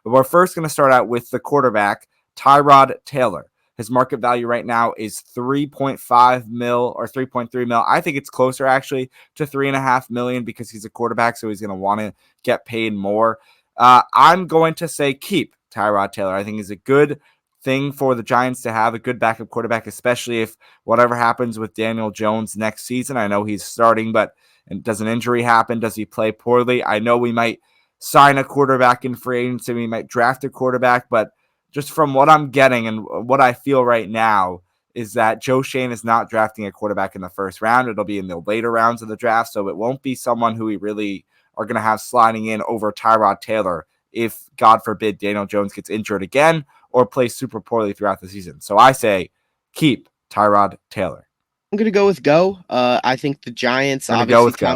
But we're first going to start out with the quarterback, Tyrod Taylor. His market value right now is 3.5 mil or 3.3 mil. I think it's closer actually to 3.5 million because he's a quarterback, so he's going to want to get paid more. I'm going to say keep Tyrod Taylor. I think he's a good thing for the Giants to have, a good backup quarterback, especially if whatever happens with Daniel Jones next season. I know he's starting, but does an injury happen? Does he play poorly? I know we might sign a quarterback in free agency. We might draft a quarterback, but just from what I'm getting and what I feel right now is that Joe Schoen is not drafting a quarterback in the first round. It'll be in the later rounds of the draft, so it won't be someone who we really are going to have sliding in over Tyrod Taylor if, God forbid, Daniel Jones gets injured again or plays super poorly throughout the season. So I say keep Tyrod Taylor. I'm going to go with go. I think the Giants, I'm obviously, going to go with go.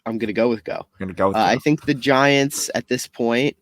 I'm going to go with go. I think the Giants at this point,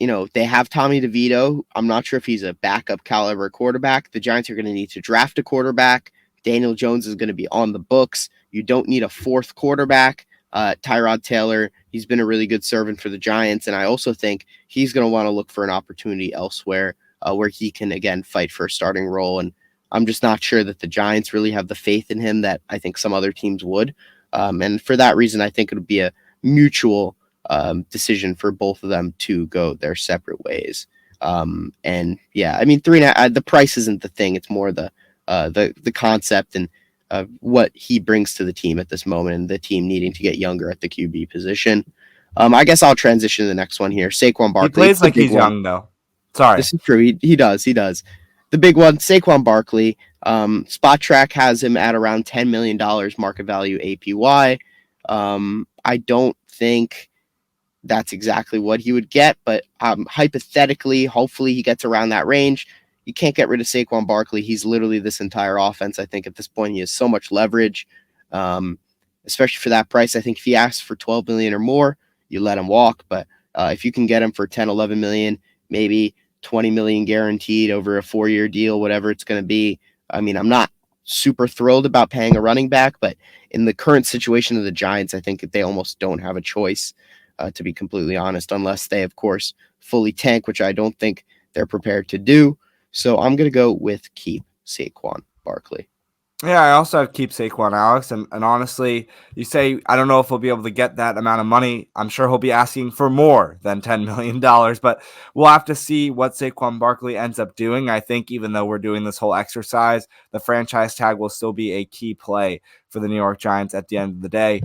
they have Tommy DeVito. I'm not sure if he's a backup caliber quarterback. The Giants are going to need to draft a quarterback. Daniel Jones is going to be on the books. You don't need a fourth quarterback. Tyrod Taylor, he's been a really good servant for the Giants, and I also think he's going to want to look for an opportunity elsewhere where he can, again, fight for a starting role. And I'm just not sure that the Giants really have the faith in him that I think some other teams would. And for that reason, I think it would be a mutual decision for both of them to go their separate ways. And yeah, I mean, the price isn't the thing. It's more the concept and what he brings to the team at this moment, and the team needing to get younger at the QB position. I guess I'll transition to the next one here. Saquon Barkley. He plays like he's young, though. Sorry. This is true. He does. The big one, Saquon Barkley. Spot Track has him at around $10 million market value APY. I don't think that's exactly what he would get, but hypothetically, hopefully he gets around that range. You can't get rid of Saquon Barkley. He's literally this entire offense. I think at this point he has so much leverage, especially for that price. I think if he asks for 12 million or more, you let him walk. But if you can get him for 10, 11 million, maybe 20 million guaranteed over a 4-year deal, whatever it's going to be. I mean, I'm not super thrilled about paying a running back, but in the current situation of the Giants, I think they almost don't have a choice, to be completely honest, unless they, of course, fully tank, which I don't think they're prepared to do. So I'm going to go with keep Saquon Barkley. Yeah, I also have keep Saquon, Alex. And honestly, you say, I don't know if he'll be able to get that amount of money. I'm sure he'll be asking for more than $10 million, but we'll have to see what Saquon Barkley ends up doing. I think even though we're doing this whole exercise, the franchise tag will still be a key play for the New York Giants at the end of the day.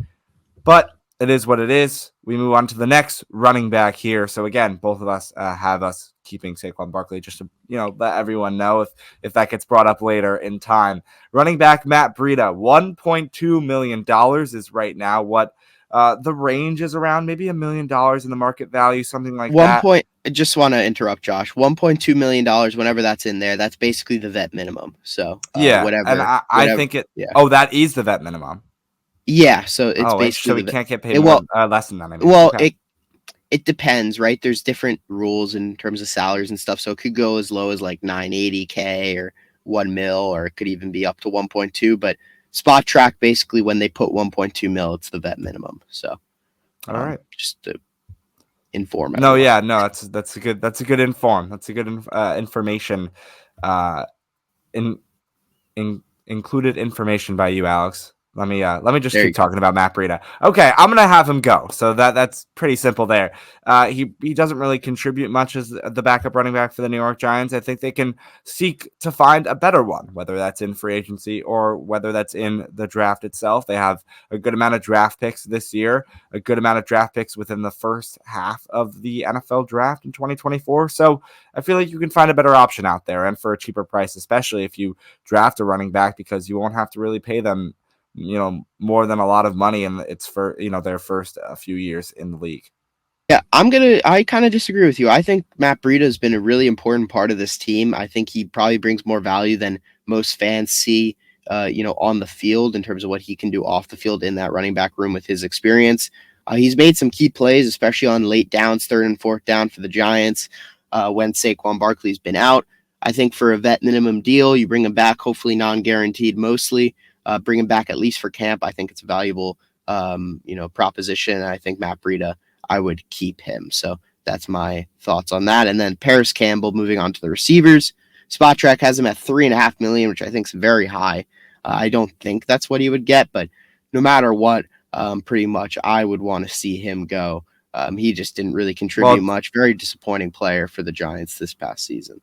But it is what it is. We move on to the next running back here. So again, both of us have us keeping Saquon Barkley, just to let everyone know if that gets brought up later in time. Running back Matt Breida, $1.2 million is right now what the range is around, maybe $1 million in the market value, something like that. I just want to interrupt, Josh. $1.2 million, whenever that's in there, that's basically the vet minimum. So yeah, whatever. And I think it. Yeah. Oh, that is the vet minimum. Yeah, so it's basically so we can't get paid less than that. I mean. Well, okay. It depends, right? There's different rules in terms of salaries and stuff, so it could go as low as like $980K or $1 million, or it could even be up to 1.2. But Spot Track, basically, when they put 1.2 million, it's the vet minimum. So, all right, just to inform. No, everyone. Yeah, no, that's a good inform. That's a good information. Included information by you, Alex. Let me just keep talking about Matt Breida. Okay, I'm gonna have him go. So that's pretty simple there. He doesn't really contribute much as the backup running back for the New York Giants. I think they can seek to find a better one, whether that's in free agency or whether that's in the draft itself. They have a good amount of draft picks this year, a good amount of draft picks within the first half of the NFL draft in 2024. So I feel like you can find a better option out there, and for a cheaper price, especially if you draft a running back, because you won't have to really pay them more than a lot of money, and it's for their first few years in the league. Yeah, I kind of disagree with you. I think Matt Breida has been a really important part of this team. I think he probably brings more value than most fans see on the field in terms of what he can do off the field in that running back room with his experience. He's made some key plays, especially on late downs, 3rd and 4th down for the Giants when Saquon Barkley's been out. I think for a vet minimum deal, you bring him back, hopefully non-guaranteed mostly. Bring him back at least for camp. I think it's a valuable, proposition. I think Matt Breida, I would keep him. So That's my thoughts on that. And then Paris Campbell, moving on to the receivers. Spot Track has him at $3.5 million, which I think is very high. I don't think that's what he would get, but no matter what, pretty much I would want to see him go. He just didn't really contribute much. Very disappointing player for the Giants this past season.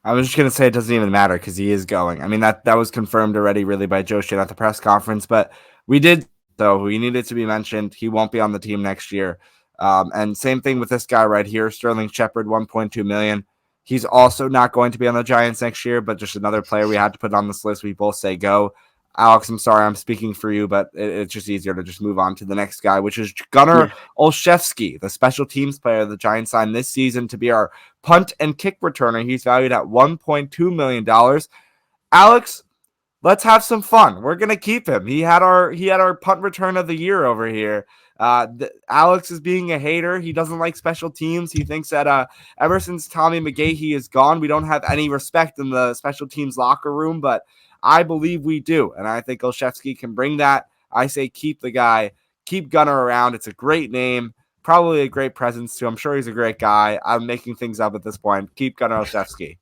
I was just going to say it doesn't even matter because he is going. I mean, that was confirmed already really by Joe Shane at the press conference, but we did, though. He needed to be mentioned. He won't be on the team next year. And same thing with this guy right here, Sterling Shepard, $1.2 million. He's also not going to be on the Giants next year, but just another player we had to put on this list. We both say go. Alex, I'm sorry I'm speaking for you, but it's just easier to just move on to the next guy, which is Gunnar Olszewski, the special teams player the Giants signed this season to be our punt and kick returner. He's valued at $1.2 million. Alex, let's have some fun. We're gonna keep him. He had our punt return of the year over here. Alex is being a hater. He doesn't like special teams. He thinks that ever since Tommy McGahee is gone, we don't have any respect in the special teams locker room, but I believe we do, and I think Olszewski can bring that. I say keep the guy, keep Gunnar around. It's a great name, probably a great presence too. I'm sure he's a great guy. I'm making things up at this point. Keep Gunnar Olszewski.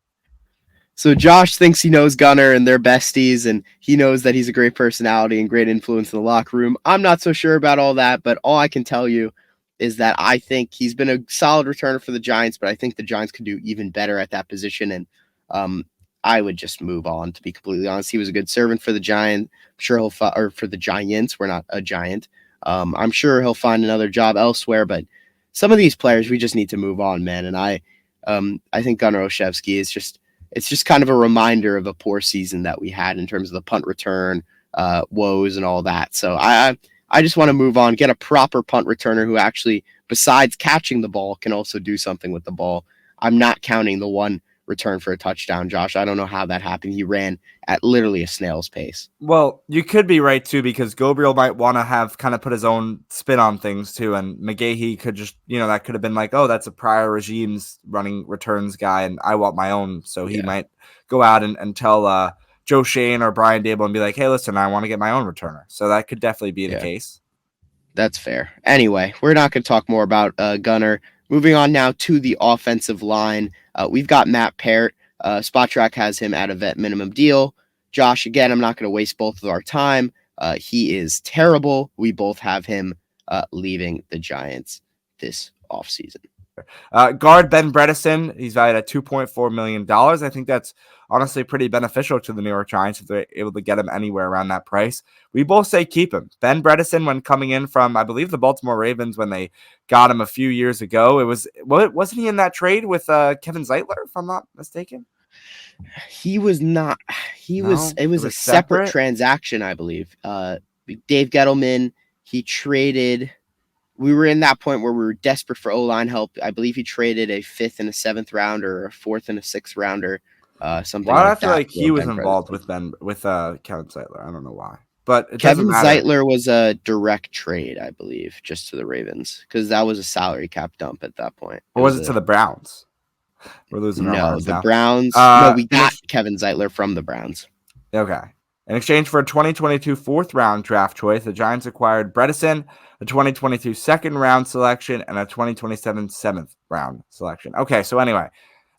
So Josh thinks he knows Gunnar and they're besties, and he knows that he's a great personality and great influence in the locker room. I'm not so sure about all that, but all I can tell you is that I think he's been a solid returner for the Giants, but I think the Giants could do even better at that position, and I would just move on, to be completely honest. He was a good servant for the Giants. I'm sure he'll or for the Giants. We're not a giant. I'm sure he'll find another job elsewhere, but some of these players we just need to move on, man. And I think Gunnar Olszewski is just kind of a reminder of a poor season that we had in terms of the punt return woes and all that. So I just want to move on, get a proper punt returner who actually, besides catching the ball, can also do something with the ball. I'm not counting the one return for a touchdown, Josh. I don't know how that happened. He ran at literally a snail's pace. Well, you could be right too, because Gabriel might want to have kind of put his own spin on things too, and McGahee could just, that could have been like, oh, that's a prior regime's running returns guy, and I want my own. So he might go out and tell Joe Shane or Brian Dable and be like, hey, listen, I want to get my own returner. So that could definitely be the case. That's fair. Anyway, we're not going to talk more about Gunnar. Moving on now to the offensive line. We've got Matt Parrott. Spot Track has him at a vet minimum deal. Josh, again, I'm not going to waste both of our time. He is terrible. We both have him leaving the Giants this offseason. Guard Ben Bredesen, he's valued at $2.4 million. I think that's honestly pretty beneficial to the New York Giants if they're able to get him anywhere around that price. We both say keep him. Ben Bredesen, when coming in from, I believe, the Baltimore Ravens when they got him a few years ago, wasn't he in that trade with Kevin Zeitler, if I'm not mistaken? He was not. It was a separate transaction, I believe. Dave Gettleman, he traded. We were in that point where we were desperate for O-line help. I believe he traded a 5th and a 7th rounder, or a 4th and a 6th rounder, something like that. I feel like he was involved with Kevin Zeitler. I don't know why. But Kevin Zeitler was a direct trade, I believe, just to the Ravens, because that was a salary cap dump at that point. Or was it to the Browns? We're losing our minds now. Browns. No, we got Kevin Zeitler from the Browns. Okay. In exchange for a 2022 4th-round draft choice, the Giants acquired Bredesen, a 2022 2nd-round selection, and a 2027 7th-round selection. Okay, so anyway,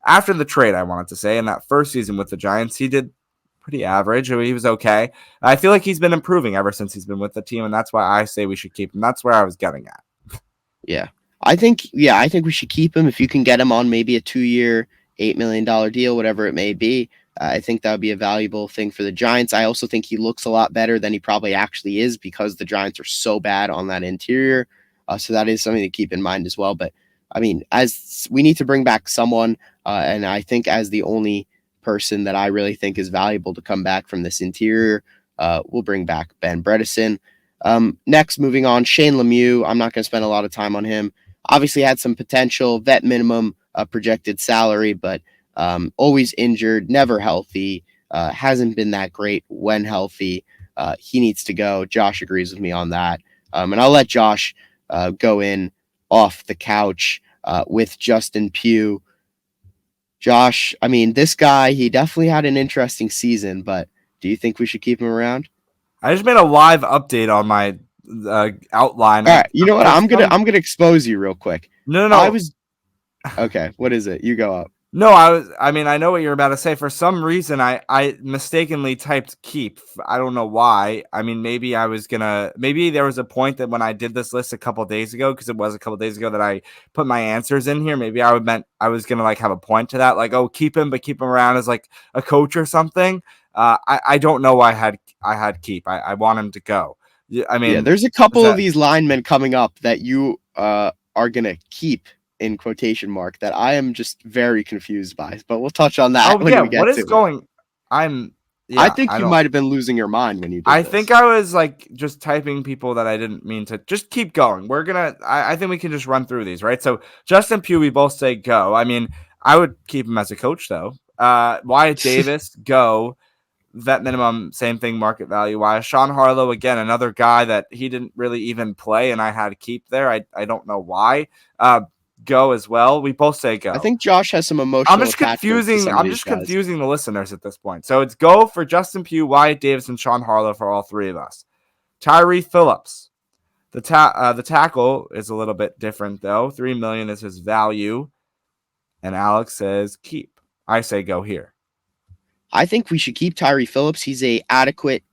after the trade, I wanted to say, in that first season with the Giants, he did pretty average. I mean, he was okay. I feel like he's been improving ever since he's been with the team, and that's why I say we should keep him. That's where I was getting at. Yeah. I think we should keep him if you can get him on maybe a 2-year, $8 million deal, whatever it may be. I think that would be a valuable thing for the Giants. I also think he looks a lot better than he probably actually is because the Giants are so bad on that interior. So that is something to keep in mind as well. But I mean, as we need to bring back someone, and I think as the only person that I really think is valuable to come back from this interior, we'll bring back Ben Bredesen. Next, moving on, Shane Lemieux. I'm not going to spend a lot of time on him. Obviously had some potential, vet minimum projected salary, but always injured, never healthy, hasn't been that great when healthy. He needs to go. Josh agrees with me on that. And I'll let Josh go in off the couch with Justin Pugh. Josh, I mean, this guy, he definitely had an interesting season, but do you think we should keep him around? I just made a live update on my outline. All right, you know what? I'm gonna expose you real quick. No. Okay, what is it? You go up. No, I mean, I know what you're about to say. For some reason, I mistakenly typed keep. I don't know why. I mean, maybe there was a point that when I did this list a couple days ago, because it was a couple days ago that I put my answers in here. Maybe I was gonna like have a point to that, like, oh, keep him, but keep him around as like a coach or something. I don't know why I had keep. I want him to go. I Yeah, mean, there's a is couple of that these linemen coming up that you are gonna keep in quotation mark that I am just very confused by. But we'll touch on that oh when yeah, we what get to is it. going? I'm I yeah, think I you don't. might have been losing your mind when you did I think this. I was like just typing people that I didn't mean to. Just keep going. I think we can just run through these, right? So Justin Pugh, we both say go. I mean, I would keep him as a coach though. Wyatt Davis, go. Vet minimum, same thing, market value wise. Sean Harlow, again, another guy that he didn't really even play, and I had to keep there. I don't know why. Go as well. We both say I go. think Josh has some I'm emotional just attachments to confusing. some of I'm these just guys. confusing the listeners at this point. So it's go for Justin Pugh, Wyatt Davis, and Sean Harlow for all three of us. Tyree Phillips. The tackle is a little bit different though. 3 million is his value, and Alex says keep. I say go here. I think we should keep Tyree Phillips. He's a adequate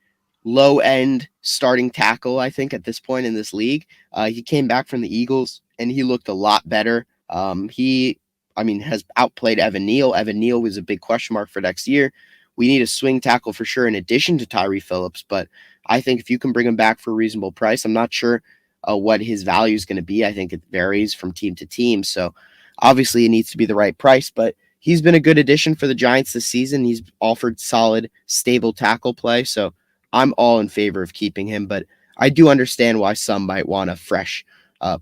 low end starting tackle, I think, at this point in this league. He came back from the Eagles and he looked a lot better. Has outplayed Evan Neal. Evan Neal was a big question mark for next year. We need a swing tackle for sure, in addition to Tyree Phillips. But I think if you can bring him back for a reasonable price, I'm not sure what his value is going to be. I think it varies from team to team. So obviously, it needs to be the right price. But he's been a good addition for the Giants this season. He's offered solid, stable tackle play. So I'm all in favor of keeping him, but I do understand why some might want a fresh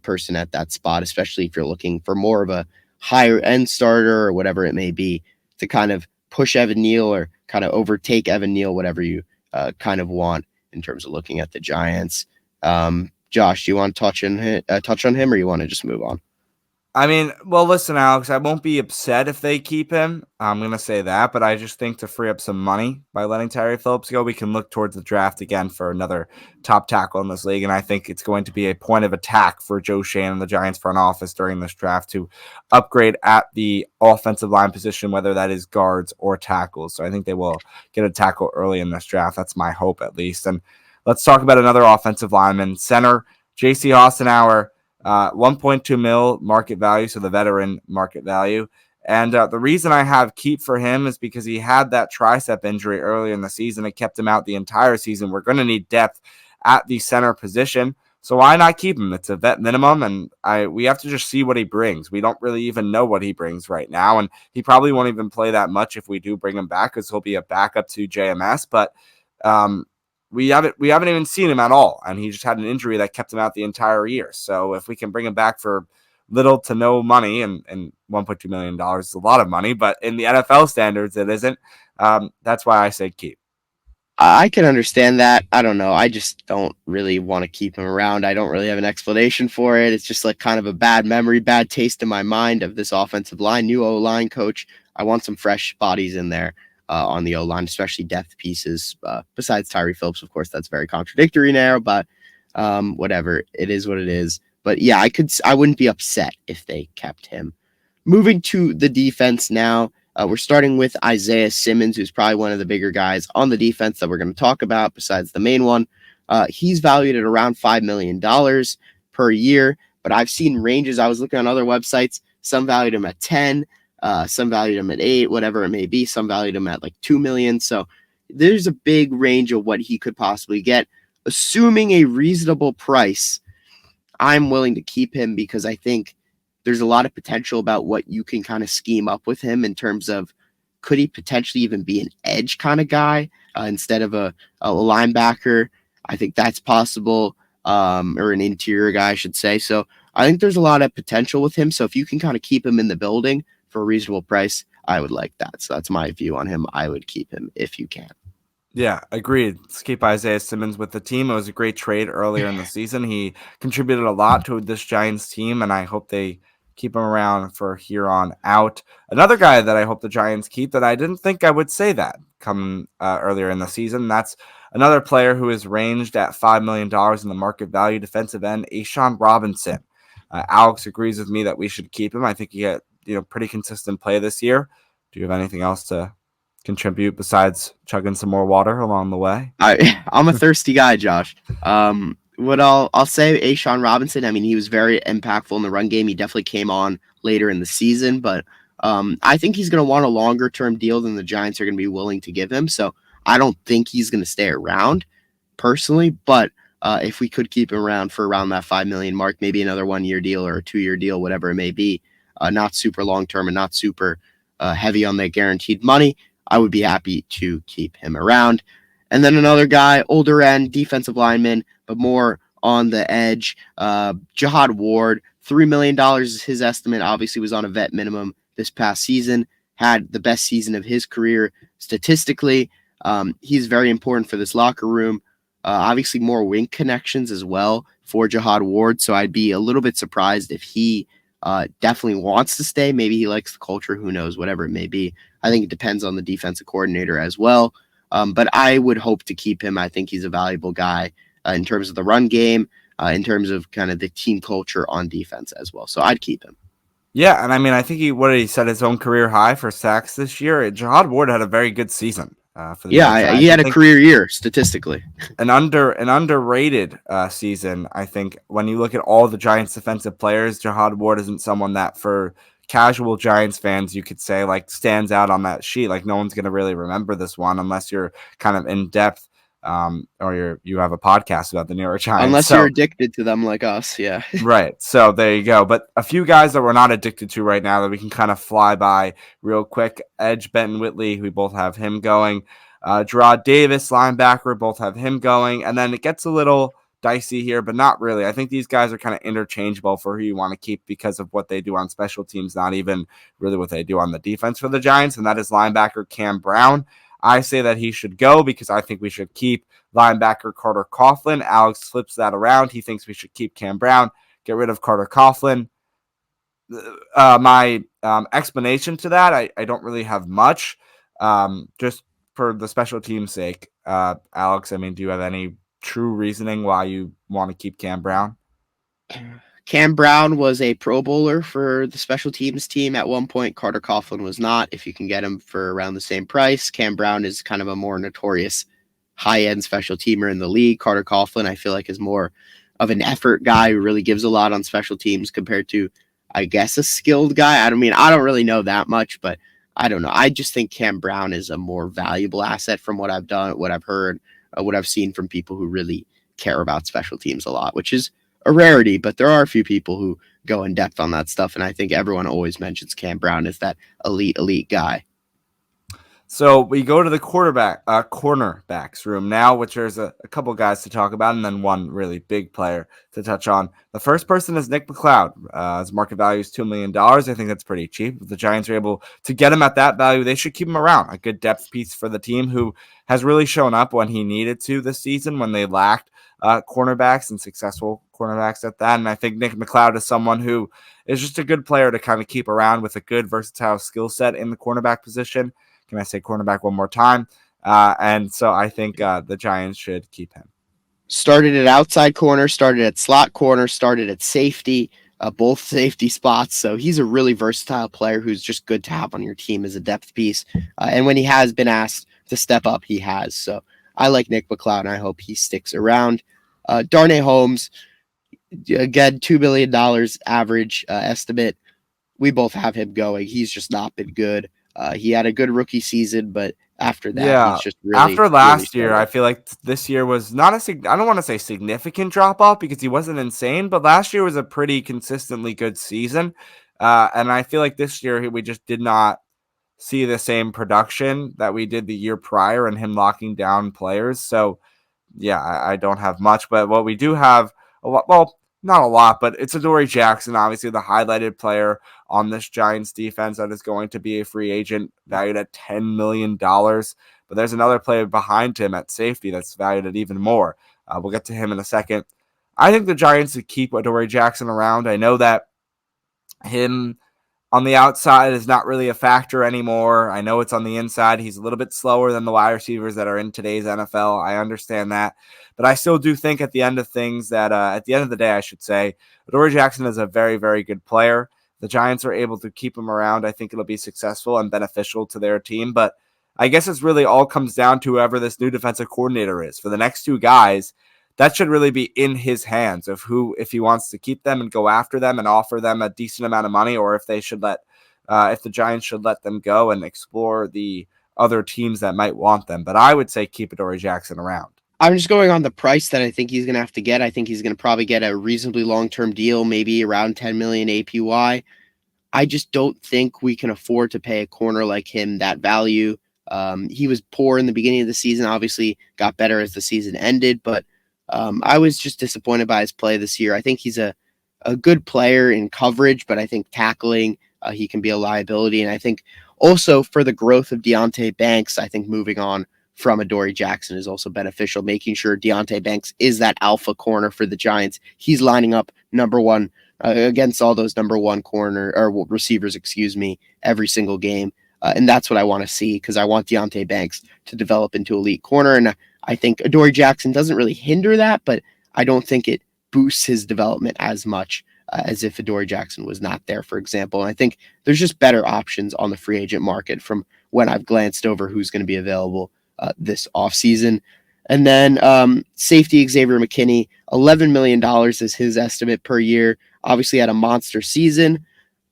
person at that spot, especially if you're looking for more of a higher end starter or whatever it may be to kind of push Evan Neal or kind of overtake Evan Neal, whatever you kind of want in terms of looking at the Giants. Josh, do you want to touch on him, or you want to just move on? I mean, well, listen, Alex, I won't be upset if they keep him. I'm going to say that, but I just think to free up some money by letting Tyree Phillips go, we can look towards the draft again for another top tackle in this league. And I think it's going to be a point of attack for Joe Shane and the Giants front office during this draft to upgrade at the offensive line position, whether that is guards or tackles. So I think they will get a tackle early in this draft. That's my hope, at least. And let's talk about another offensive lineman, center, J.C. Hassenauer. 1.2 mil market value, so the veteran market value. And the reason I have keep for him is because he had that tricep injury earlier in the season. It kept him out the entire season. We're going to need depth at the center position. So why not keep him? It's a vet minimum, and we have to just see what he brings. We don't really even know what he brings right now, and he probably won't even play that much if we do bring him back, because he'll be a backup to JMS. But we haven't even seen him at all, and he just had an injury that kept him out the entire year. So if we can bring him back for little to no money, and $1.2 million is a lot of money, but in the NFL standards, it isn't. That's why I say keep. I can understand that. I don't know. I just don't really want to keep him around. I don't really have an explanation for it. It's just like kind of a bad memory, bad taste in my mind of this offensive line, new O line coach. I want some fresh bodies in there on the O line, especially depth pieces. Besides Tyree Phillips, of course, that's very contradictory now, but whatever. It is what it is. But yeah, I wouldn't be upset if they kept him. Moving to the defense now. We're starting with Isaiah Simmons, who's probably one of the bigger guys on the defense that we're going to talk about besides the main one. He's valued at around $5 million per year, but I've seen ranges. I was looking on other websites. Some valued him at 10, some valued him at 8, whatever it may be. Some valued him at like 2 million. So there's a big range of what he could possibly get. Assuming a reasonable price, I'm willing to keep him because I think there's a lot of potential about what you can kind of scheme up with him in terms of could he potentially even be an edge kind of guy instead of a linebacker. I think that's possible, or an interior guy, I should say. So I think there's a lot of potential with him. So if you can kind of keep him in the building for a reasonable price, I would like that. So that's my view on him. I would keep him if you can. Yeah, agreed. Let's keep Isaiah Simmons with the team. It was a great trade earlier in the season. He contributed a lot to this Giants team, and I hope they keep him around for here on out. Another guy that I hope the Giants keep that I didn't think I would say that come earlier in the season. That's another player who is ranged at $5 million in the market value, defensive end, Ashawn Robinson. Alex agrees with me that we should keep him. I think he pretty consistent play this year. Do you have anything else to contribute besides chugging some more water along the way? I'm a thirsty guy, Josh. What I'll say, Ashawn Robinson. I mean, he was very impactful in the run game. He definitely came on later in the season, but I think he's going to want a longer term deal than the Giants are going to be willing to give him. So I don't think he's going to stay around personally. But if we could keep him around for around that $5 million mark, maybe another 1 year deal or a 2 year deal, whatever it may be, not super long term and not super heavy on that guaranteed money, I would be happy to keep him around. And then another guy, older end, defensive lineman, but more on the edge, Jihad Ward, $3 million is his estimate. Obviously was on a vet minimum this past season, had the best season of his career statistically. He's very important for this locker room. Obviously more wing connections as well for Jihad Ward. So I'd be a little bit surprised if he definitely wants to stay. Maybe he likes the culture, who knows, whatever it may be. I think it depends on the defensive coordinator as well. But I would hope to keep him. I think he's a valuable guy in terms of the run game, in terms of kind of the team culture on defense as well. So I'd keep him. Yeah, and I mean, I think he set his own career high for sacks this year. Jihad Ward had a very good season for the New York Giants. He had a career year statistically. An underrated season, I think. When you look at all the Giants defensive players, Jihad Ward isn't someone that for casual Giants fans you could say like stands out on that sheet. Like no one's going to really remember this one unless you're kind of in depth. Or you have a podcast about the New York Giants. Unless you're addicted to them like us, yeah. Right. So there you go. But a few guys that we're not addicted to right now that we can kind of fly by real quick. Edge, Benton Whitley, we both have him going. Gerard Davis, linebacker, both have him going. And then it gets a little dicey here, but not really. I think these guys are kind of interchangeable for who you want to keep because of what they do on special teams, not even really what they do on the defense for the Giants. And that is linebacker Cam Brown. I say that he should go because I think we should keep linebacker Carter Coughlin. Alex flips that around. He thinks we should keep Cam Brown, get rid of Carter Coughlin. My explanation to that, I don't really have much. Just for the special team's sake, Alex, I mean, do you have any true reasoning why you want to keep Cam Brown? Cam Brown was a Pro Bowler for the special teams team at one point. Carter Coughlin was not. If you can get him for around the same price, Cam Brown is kind of a more notorious high-end special teamer in the league. Carter Coughlin, I feel like, is more of an effort guy who really gives a lot on special teams compared to, I guess, a skilled guy. I don't really know that much, but I don't know. I just think Cam Brown is a more valuable asset from what I've done, what I've heard, what I've seen from people who really care about special teams a lot, which is a rarity, but there are a few people who go in depth on that stuff. And I think everyone always mentions Cam Brown as that elite guy. So we go to the cornerbacks room now, which there's a couple guys to talk about, and then one really big player to touch on. The first person is Nick McLeod. His market value is $2 million. I think that's pretty cheap. If the Giants are able to get him at that value, they should keep him around. A good depth piece for the team who has really shown up when he needed to this season when they lacked cornerbacks and successful cornerbacks at that. And I think Nick McLeod is someone who is just a good player to kind of keep around with a good versatile skill set in the cornerback position. Can I say cornerback one more time? And so I think the Giants should keep him. Started at outside corner, started at slot corner, started at safety, both safety spots. So he's a really versatile player who's just good to have on your team as a depth piece. And when he has been asked to step up, he has. So I like Nick McLeod, and I hope he sticks around. Darnay Holmes, again, $2 million average estimate. We both have him going. He's just not been good. He had a good rookie season, but after that, he's just really after last year, I feel like this year was not I don't want to say significant drop off because he wasn't insane, but last year was a pretty consistently good season. And I feel like this year we just did not see the same production that we did the year prior and him locking down players. So yeah, I don't have much, but what we do have a lot, well, not a lot, but it's Adoree Jackson, obviously the highlighted player on this Giants defense that is going to be a free agent valued at $10 million. But there's another player behind him at safety that's valued at even more. We'll get to him in a second. I think the Giants should keep Adoree Jackson around. I know that him on the outside is not really a factor anymore. I know it's on the inside. He's a little bit slower than the wide receivers that are in today's NFL. I understand that. But I still do think at the end of things that, at the end of the day, I should say, Adoree Jackson is a very, very good player. the Giants are able to keep him around, I think it'll be successful and beneficial to their team. But I guess it's really all comes down to whoever this new defensive coordinator is. For the next two guys, that should really be in his hands of who, if he wants to keep them and go after them and offer them a decent amount of money, or if they should if the Giants should let them go and explore the other teams that might want them. But I would say keep Adoree Jackson around. I'm just going on the price that I think he's going to have to get. I think he's going to probably get a reasonably long-term deal, maybe around 10 million APY. I just don't think we can afford to pay a corner like him that value. He was poor in the beginning of the season, obviously got better as the season ended, but I was just disappointed by his play this year. I think he's a good player in coverage, but I think tackling, he can be a liability. And I think also for the growth of Deonte Banks, I think moving on from Adoree Jackson is also beneficial, making sure Deonte Banks is that alpha corner for the Giants. He's lining up number one against all those number one corner or receivers, every single game. And that's what I want to see, because I want Deonte Banks to develop into elite corner. And I think Adoree Jackson doesn't really hinder that, but I don't think it boosts his development as much as if Adoree Jackson was not there, for example. And I think there's just better options on the free agent market from when I've glanced over who's going to be available this offseason. And then safety Xavier McKinney, $11 million is his estimate per year. Obviously had a monster season.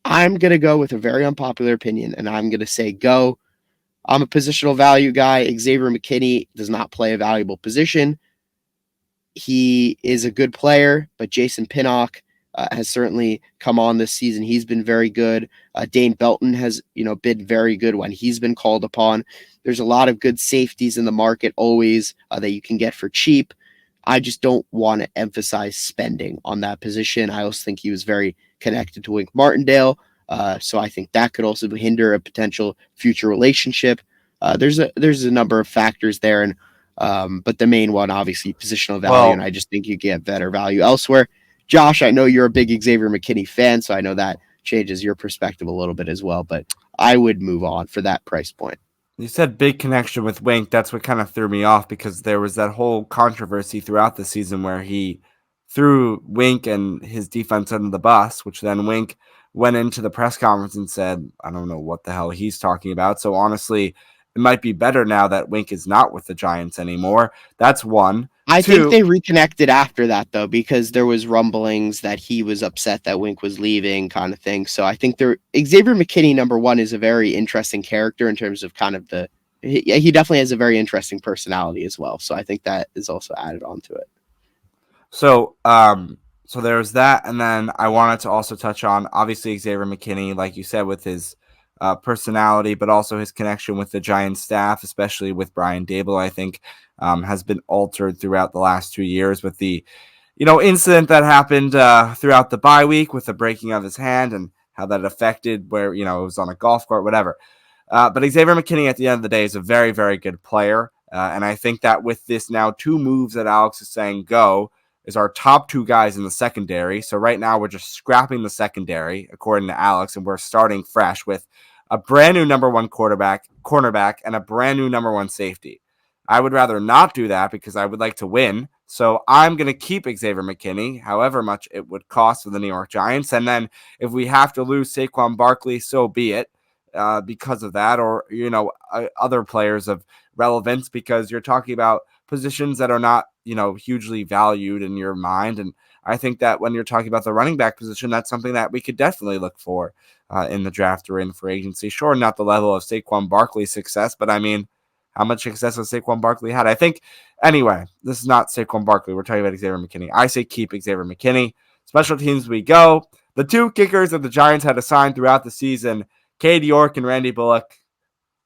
I'm going to go with a very unpopular opinion, and I'm going to say go. I'm a positional value guy. Xavier McKinney does not play a valuable position. He is a good player, but Jason Pinnock has certainly come on this season. He's been very good. Dane Belton has, been very good when he's been called upon. There's a lot of good safeties in the market always that you can get for cheap. I just don't want to emphasize spending on that position. I also think he was very connected to Wink Martindale, so I think that could also hinder a potential future relationship. There's a number of factors there, and but the main one, obviously, positional value, and I just think you get better value elsewhere. Josh, I know you're a big Xavier McKinney fan, so I know that changes your perspective a little bit as well, but I would move on for that price point. You said big connection with Wink. That's what kind of threw me off, because there was that whole controversy throughout the season where he threw Wink and his defense under the bus, which then Wink went into the press conference and said, I don't know what the hell he's talking about. So honestly, it might be better now that Wink is not with the Giants anymore. That's one. I think they reconnected after that, though, because there was rumblings that he was upset that Wink was leaving, kind of thing. So I think Xavier McKinney, number one, is a very interesting character in terms of kind of he definitely has a very interesting personality as well. So I think that is also added onto it. So there's that. And then I wanted to also touch on, obviously, Xavier McKinney, like you said, with his personality, but also his connection with the Giants staff, especially with Brian Daboll, I think has been altered throughout the last 2 years with the, incident that happened throughout the bye week with the breaking of his hand and how that affected where, it was on a golf cart, whatever. But Xavier McKinney at the end of the day is a very, very good player. And I think that with this now 2 moves that Alex is saying go is our top 2 guys in the secondary. So right now we're just scrapping the secondary, according to Alex, and we're starting fresh with a brand new number 1 cornerback, and a brand new number 1 safety. I would rather not do that because I would like to win. So I'm going to keep Xavier McKinney, however much it would cost for the New York Giants. And then if we have to lose Saquon Barkley, so be it because of that, or, other players of relevance, because you're talking about positions that are not, hugely valued in your mind. And I think that when you're talking about the running back position, that's something that we could definitely look for in the draft or in free agency. Sure, not the level of Saquon Barkley's success, but I mean, how much success has Saquon Barkley had? I think, anyway, this is not Saquon Barkley. We're talking about Xavier McKinney. I say keep Xavier McKinney. Special teams we go. The 2 kickers that the Giants had assigned throughout the season, Cade York and Randy Bullock,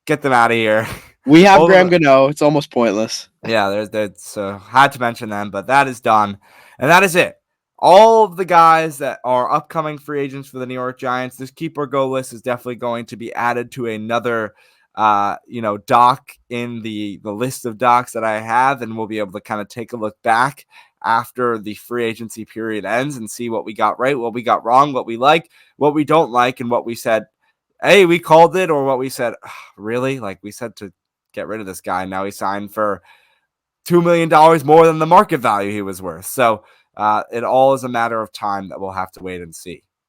get them out of here. We have Graham Gano. It's almost pointless. Yeah, there's had to mention them, but that is done. And that is it. All of the guys that are upcoming free agents for the New York Giants, this keep or go list is definitely going to be added to another doc in the list of docs that I have, and we'll be able to kind of take a look back after the free agency period ends and see what we got right, what we got wrong, what we like, what we don't like, and what we said, hey, we called it, or what we said, really? Like, we said to get rid of this guy. Now he signed for $2 million more than the market value he was worth. So it all is a matter of time that we'll have to wait and see.